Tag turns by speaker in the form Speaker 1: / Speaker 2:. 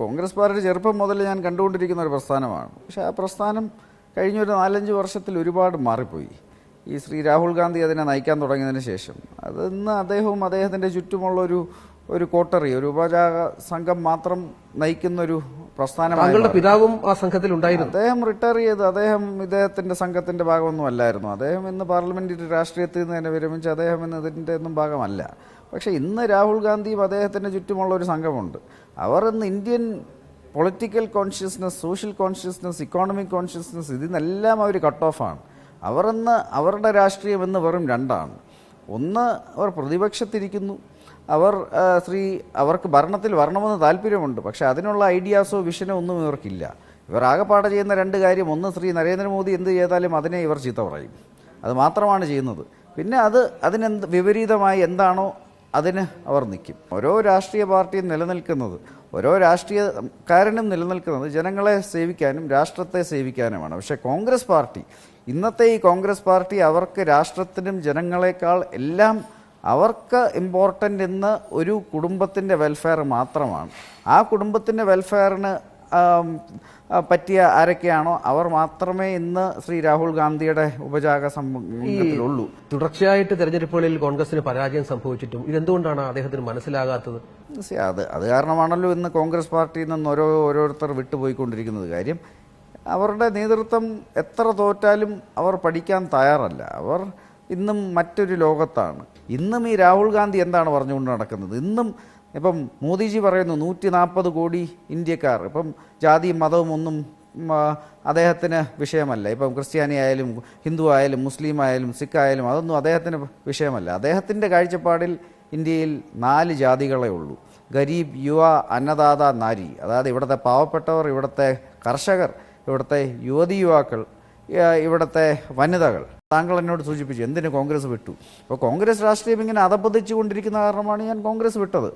Speaker 1: Congress party ചെറുപ്പം മുതൽ ഞാൻ കണ്ടുകൊണ്ടിരിക്കുന്ന ഒരു പ്രസ്ഥാനമാണ്. പക്ഷേ ആ പ്രസ്ഥാനം കഴിഞ്ഞൊരു 4-5 വർഷത്തിൽ ഒരുപാട് മാറിപ്പോയി. ഈ ശ്രീ രാഹുൽ ഗാന്ധി അതിനെ നയിക്കാൻ തുടങ്ങിയതിന് ശേഷം അതിന്ന് അദ്ദേഹവും അദ്ദേഹത്തിൻ്റെ ചുറ്റുമുള്ളൊരു കോട്ടറി, ഒരു ഉപജാക സംഘം മാത്രം നയിക്കുന്നൊരു പ്രസ്ഥാനമാണ്.
Speaker 2: താങ്കളുടെ പിതാവും ആ സംഘത്തിൽ ഉണ്ടായിരുന്നു.
Speaker 1: അദ്ദേഹം റിട്ടയർ ചെയ്ത് ഇദ്ദേഹത്തിന്റെ സംഘത്തിന്റെ ഭാഗമൊന്നും അല്ലായിരുന്നു. അദ്ദേഹം ഇന്ന് പാർലമെന്ററി രാഷ്ട്രീയത്തിൽ നിന്ന് തന്നെ വിരമിച്ച് അദ്ദേഹം ഇന്ന് ഇതിന്റെ ഒന്നും ഭാഗമല്ല. പക്ഷെ ഇന്ന് രാഹുൽ ഗാന്ധിയും അദ്ദേഹത്തിന്റെ ചുറ്റുമുള്ള ഒരു സംഘമുണ്ട്. അവർ ഇന്ന് Indian political consciousness, social consciousness, economic consciousness ഇതിനെല്ലാം അവർ കട്ട് ഓഫാണ്. അവരുടെ രാഷ്ട്രീയം എന്ന് വെറും രണ്ടാണ്. ഒന്ന്, അവർ പ്രതിപക്ഷത്തിരിക്കുന്നു. അവർക്ക് ഭരണത്തിൽ വരണമെന്ന് താല്പര്യമുണ്ട്. പക്ഷെ അതിനുള്ള ഐഡിയാസോ വിഷനോ ഒന്നും ഇവർക്കില്ല. ഇവർ ആകെപ്പാടെ ചെയ്യുന്ന രണ്ട് കാര്യം: ഒന്ന്, ശ്രീ നരേന്ദ്രമോദി എന്ത് ചെയ്താലും അതിനെ ഇവർ ചീത്ത പറയും. അത് മാത്രമാണ് ചെയ്യുന്നത്. പിന്നെ അതിനെന്ത് വിപരീതമായി എന്താണോ അതിന് അവർ നിൽക്കും. ഓരോ രാഷ്ട്രീയ പാർട്ടിയും നിലനിൽക്കുന്നത്, ഓരോ രാഷ്ട്രീയക്കാരനും നിലനിൽക്കുന്നത് ജനങ്ങളെ സേവിക്കാനും രാഷ്ട്രത്തെ സേവിക്കാനുമാണ്. പക്ഷേ ഇന്നത്തെ ഈ കോൺഗ്രസ് പാർട്ടി അവർക്ക് രാഷ്ട്രത്തിനും ജനങ്ങളെക്കാൾ എല്ലാം അവർക്ക് ഇമ്പോർട്ടൻ്റ് ഇന്ന് ഒരു കുടുംബത്തിൻ്റെ വെൽഫെയർ മാത്രമാണ്. ആ കുടുംബത്തിൻ്റെ വെൽഫെയറിന് പറ്റിയ ആരൊക്കെയാണോ അവർ മാത്രമേ ഇന്ന് ശ്രീ രാഹുൽ ഗാന്ധിയുടെ ഉപജാക സംഘത്തിലുള്ളൂ.
Speaker 2: തുടർച്ചയായിട്ട് തെരഞ്ഞെടുപ്പുകളിൽ കോൺഗ്രസിന് പരാജയം സംഭവിച്ചിട്ടും ഇതെന്തുകൊണ്ടാണ് അദ്ദേഹത്തിന് മനസ്സിലാകാത്തത്?
Speaker 1: അത് കാരണമാണല്ലോ ഇന്ന് കോൺഗ്രസ് പാർട്ടിയിൽ നിന്ന് ഓരോരുത്തർ വിട്ടുപോയിക്കൊണ്ടിരിക്കുന്നത്. കാര്യം, അവരുടെ നേതൃത്വം എത്ര തോറ്റാലും അവർ പഠിക്കാൻ തയ്യാറല്ല. അവർ ഇന്നും മറ്റൊരു ലോകത്താണ്. ഇന്നും ഈ രാഹുൽ ഗാന്ധി എന്താണ് പറഞ്ഞുകൊണ്ട് നടക്കുന്നത്? ഇപ്പം മോദിജി പറയുന്നു 140 കോടി ഇന്ത്യക്കാർ. ഇപ്പം ജാതിയും മതവും ഒന്നും അദ്ദേഹത്തിന് വിഷയമല്ല. ഇപ്പം ക്രിസ്ത്യാനി ആയാലും ഹിന്ദു ആയാലും മുസ്ലിം ആയാലും സിഖ് ആയാലും അതൊന്നും അദ്ദേഹത്തിന് വിഷയമല്ല. അദ്ദേഹത്തിൻ്റെ കാഴ്ചപ്പാടിൽ ഇന്ത്യയിൽ 4 ജാതികളേ ഉള്ളൂ: ഗരീബ്, യുവ, അന്നദാത, നാരി. അതായത് ഇവിടുത്തെ പാവപ്പെട്ടവർ, ഇവിടുത്തെ കർഷകർ, ഇവിടുത്തെ യുവതി-യുവാക്കൾ, ഇവിടുത്തെ വനിതകൾ. താങ്കൾ എന്നോട് സൂചിപ്പിച്ചു എന്തിന് കോൺഗ്രസ് വിട്ടു. അപ്പോൾ കോൺഗ്രസ് രാഷ്ട്രീയം ഇങ്ങനെ അധപ്പതിച്ചു കൊണ്ടിരിക്കുന്ന കാരണമാണ് ഞാൻ കോൺഗ്രസ് വിട്ടത്.